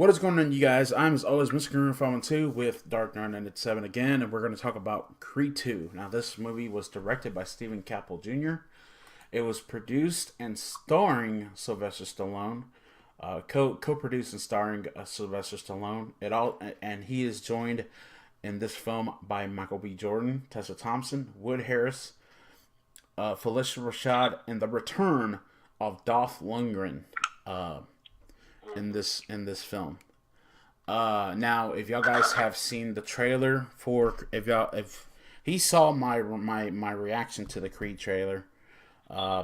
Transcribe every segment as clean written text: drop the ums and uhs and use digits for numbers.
What is going on, you guys? I'm, as always, Mr. Guru 512 with Dark Knight 97 again, and we're going to talk about Creed 2. Now, this movie was directed by Stephen Caple Jr. It was produced and starring Sylvester Stallone, co-produced and starring Sylvester Stallone. And he is joined in this film by Michael B. Jordan, Tessa Thompson, Wood Harris, Felicia Rashad, and the return of Dolph Lundgren. In this film. Now, if y'all guys have seen the trailer for, if he saw my reaction to the Creed trailer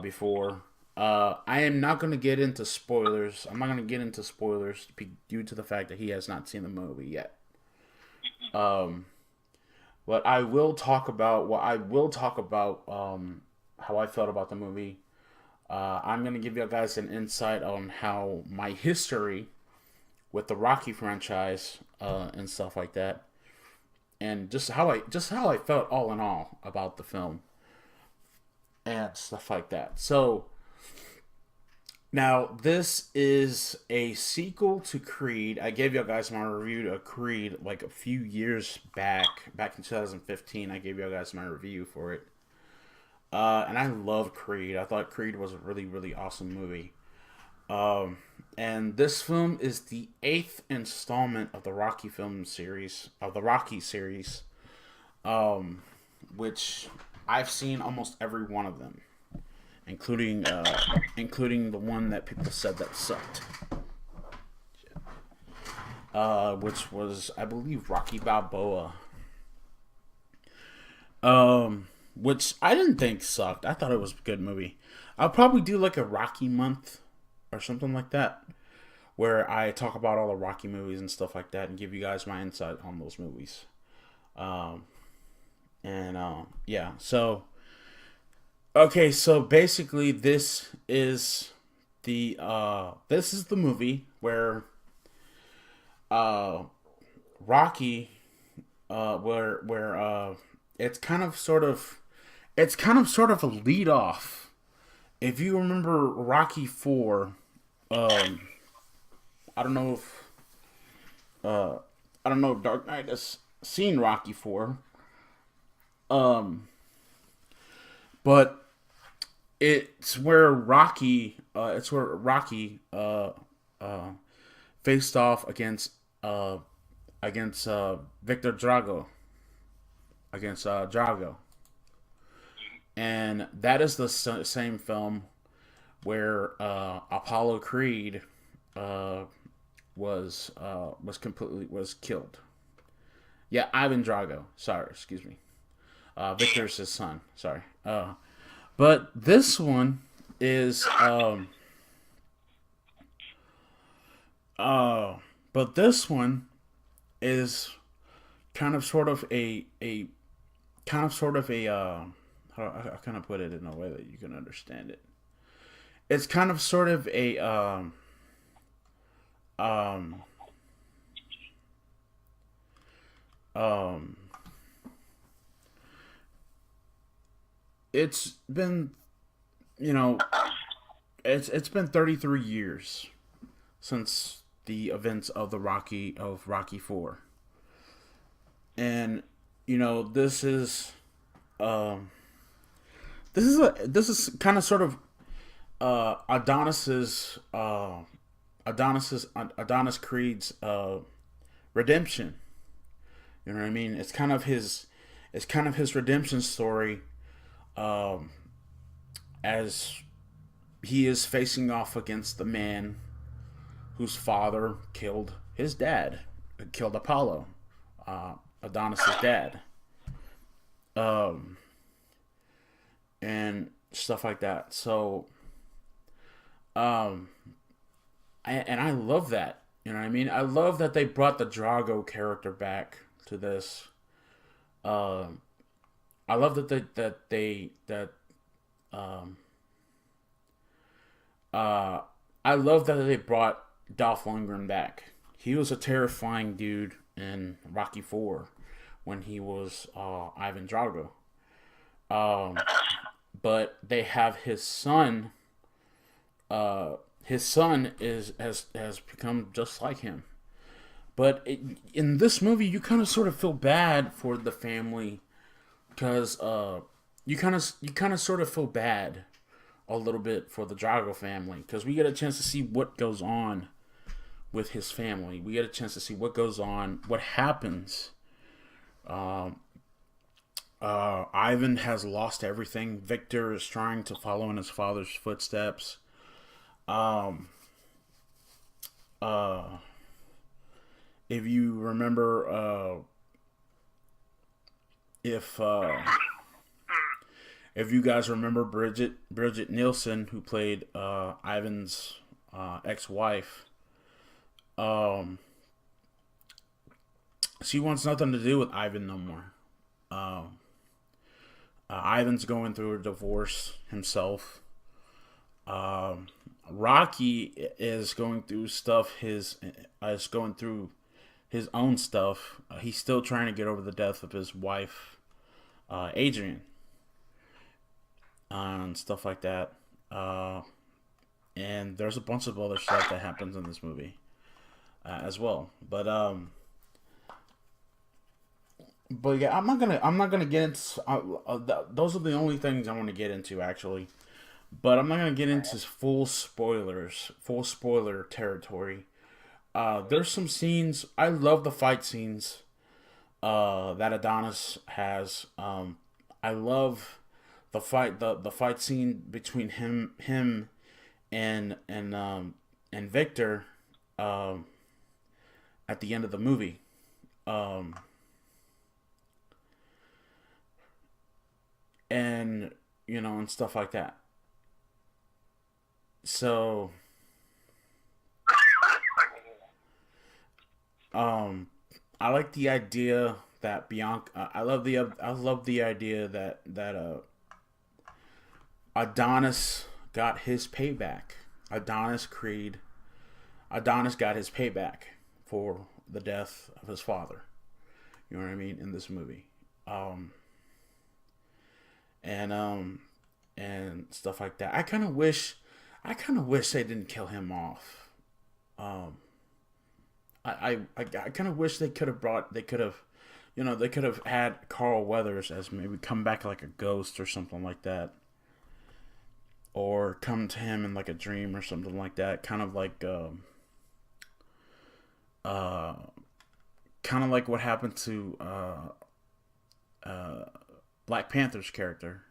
before, I am not going to get into spoilers. I'm not going to get into spoilers due to the fact that he has not seen the movie yet. But I will talk about how I felt about the movie. I'm going to give you guys an insight on how my history with the Rocky franchise and stuff like that, and just how I felt all in all about the film and stuff like that. So now this is a sequel to Creed. I gave you guys my review to Creed like a few years back in 2015. I gave you guys my review for it. And I love Creed. I thought Creed was a really, really awesome movie. And this film is the 8th installment of the Rocky series, which I've seen almost every one of them, including the one that people said that sucked, which was, I believe, Rocky Balboa. Which I didn't think sucked. I thought it was a good movie. I'll probably do like a Rocky month or something like that, where I talk about all the Rocky movies and stuff like that and give you guys my insight on those movies. Yeah. So, okay. So basically, this is the movie where Rocky, where it's kind of sort of a lead off. If you remember Rocky 4, I don't know if Dark Knight has seen Rocky 4. But it's where Rocky faced off against Victor Drago, Drago. And that is the same film where Apollo Creed was killed. Yeah, Ivan Drago. Sorry, excuse me. Victor's his son. Sorry. But this one is but this one is kind of sort of a how can I put it in a way that you can understand it? It's kind of sort of a um, um, it's been, you know, it's been 33 years since the events of Rocky 4. And um this is kind of sort of Adonis Creed's redemption. You know what I mean? It's kind of his redemption story, as he is facing off against the man whose father killed his dad, killed Apollo, Adonis's dad. And stuff like that. So, I love that. You know what I mean? I love that they brought the Drago character back to this. I love I love that they brought Dolph Lundgren back. He was a terrifying dude in Rocky 4 when he was Ivan Drago. But they have his son. His son has become just like him. But in this movie, you kind of sort of feel bad for the family because you kind of sort of feel bad a little bit for the Drago family because we get a chance to see what goes on with his family. We get a chance to see what goes on, what happens. Ivan has lost everything. Victor is trying to follow in his father's footsteps. Um, uh, if you remember, if if you guys remember Bridget Nielsen, who played Ivan's ex-wife, um, she wants nothing to do with Ivan no more. Um, Ivan's going through a divorce himself. Um, Rocky is going through stuff. Is going through his own stuff. He's still trying to get over the death of his wife, Adrian, and stuff like that. Uh, and there's a bunch of other stuff that happens in this movie as well. But yeah, I'm not gonna get into. Those are the only things I want to get into actually. But I'm not gonna get into full spoiler territory. There's some scenes. I love the fight scenes. That Adonis has. I love the fight scene between him and Victor. Um, at the end of the movie. Um, and and stuff like that. So, um, I like the idea that Bianca. I love the idea that Adonis got his payback. Adonis Creed. Adonis got his payback for the death of his father. You know what I mean in this movie. Um, and and stuff like that. I kind of wish they didn't kill him off. Um, I kind of wish they could have had Carl Weathers as maybe come back like a ghost or something like that, or come to him in like a dream or something like that. Uh, kind of like what happened to Black Panther's character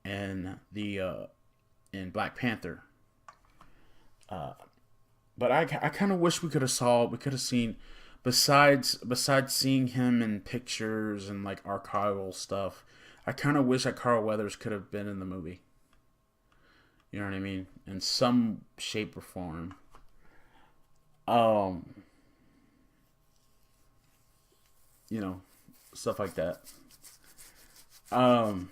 and the in Black Panther. Uh, but I kind of wish we could have seen besides seeing him in pictures and like archival stuff. I kind of wish that Carl Weathers could have been in the movie. You know what I mean? In some shape or form. Um, you know, stuff like that. Um,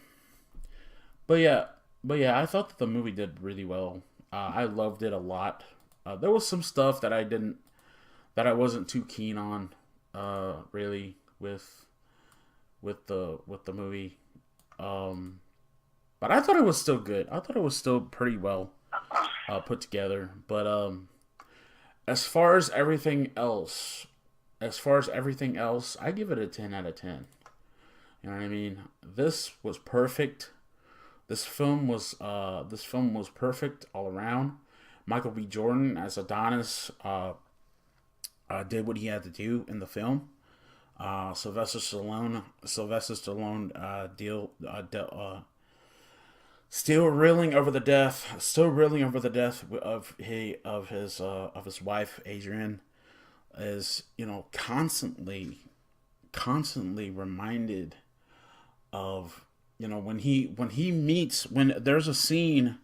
but yeah, I thought that the movie did really well. I loved it a lot. There was some stuff that I wasn't too keen on, really with the movie. Um, but I thought it was still good. I thought it was still pretty well put together. But as far as everything else, I give it a 10 out of 10. You know what I mean? This was perfect. This film was perfect all around. Michael B. Jordan as Adonis did what he had to do in the film. Sylvester Stallone, still reeling over the death of his wife Adrienne, is constantly reminded of when there's a scene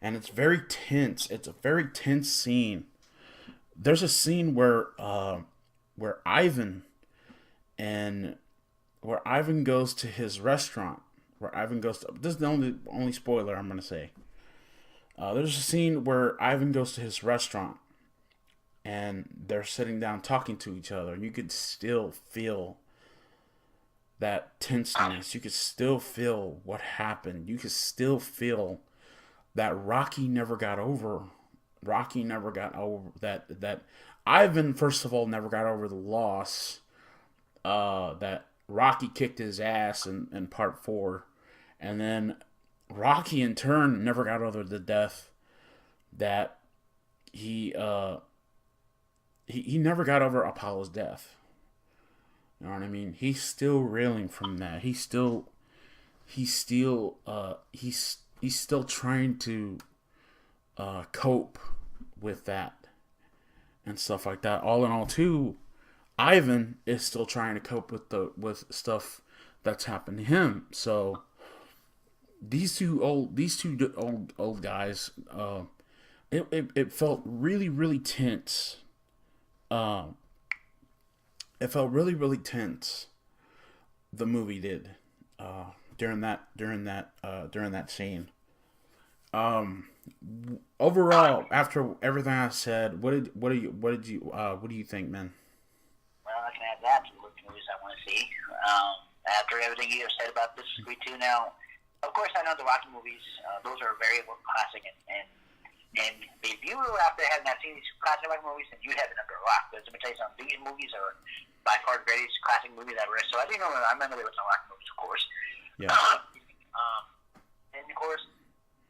and it's very tense. It's a very tense scene. There's a scene where and Ivan goes to his restaurant. Where Ivan goes to, this is the only spoiler I'm gonna say. There's a scene where Ivan goes to his restaurant and they're sitting down talking to each other. You could still feel that tenseness. You could still feel what happened. You could still feel that Rocky never got over. Rocky never got over that Ivan, first of all, never got over the loss that Rocky kicked his ass in part four, and then Rocky in turn never got over the death that he he never got over Apollo's death. You know what I mean? He's still reeling from that. He's still trying to cope with that and stuff like that. All in all, too, Ivan is still trying to cope with stuff that's happened to him. So these two old guys, it felt really tense. Um, it felt really tense. The movie did during that scene. Um, Overall, after everything I said, what do you think, man? Well, I can add that to the movies I want to see. After everything you have said about this Creed 2 now, of course I know the Rocky movies, those are very classic, and if you were out there having not seen these classic Rocky movies, then you'd have it under a rock. Because let me tell you something, these movies are by far the greatest classic movies ever. So I remember there were some Rocky movies, of course. Yeah. And of course,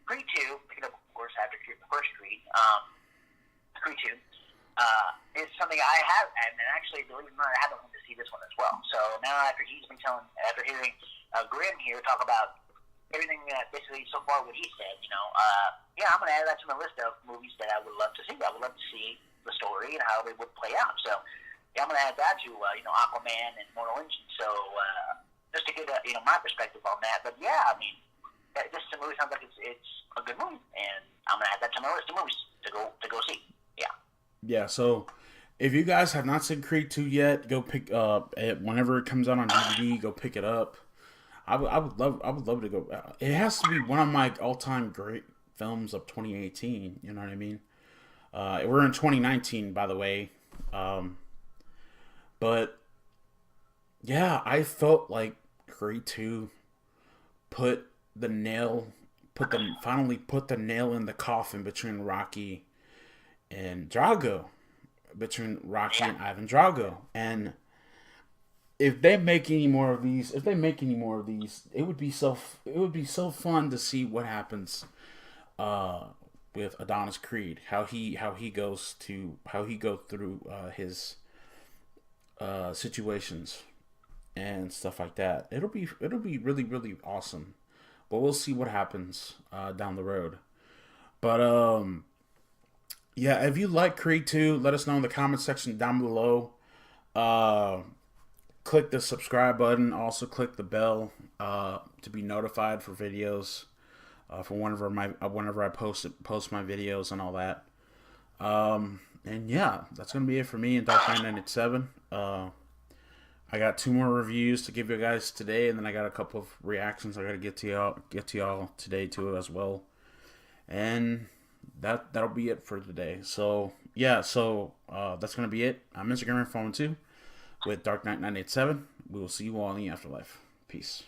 Creed 2, picking up, of course, after the first Creed, Creed 2, is something I have, and actually, believe it or not, I haven't wanted to see this one as well. So now, after hearing Grim here talk about everything basically so far what he said, I'm going to add that to my list of movies that I would love to see. I would love to see the story and how they would play out. So, yeah, I'm going to add that to, Aquaman and Mortal Engine. So, just to get, my perspective on that. But, yeah, I mean, this is a movie sounds like it's a good movie, and I'm going to add that to my list of movies to go see. Yeah. Yeah, so if you guys have not seen Creed 2 yet, go pick up whenever it comes out on DVD. Go pick it up. I would love to go. It has to be one of my all time great films of 2018. You know what I mean? We're in 2019, by the way. But yeah, I felt like Creed 2 finally put the nail in the coffin between Rocky and Drago, between Rocky and Ivan Drago. And if they make any more of these, it would be so fun to see what happens with Adonis Creed, how he goes through his situations and stuff like that. It'll be really awesome. But we'll see what happens down the road. But yeah, if you like Creed 2, let us know in the comment section down below. Click the subscribe button. Also, click the bell to be notified for videos for whenever I post my videos and all that. And yeah, that's gonna be it for me in Dark Knight 97. I got 2 more reviews to give you guys today, and then I got a couple of reactions I gotta get to y'all today too as well. And that'll be it for today. So yeah, that's gonna be it. I'm Mr. Gamer Phone 2 with Dark Knight 987. We will see you all in the afterlife. Peace.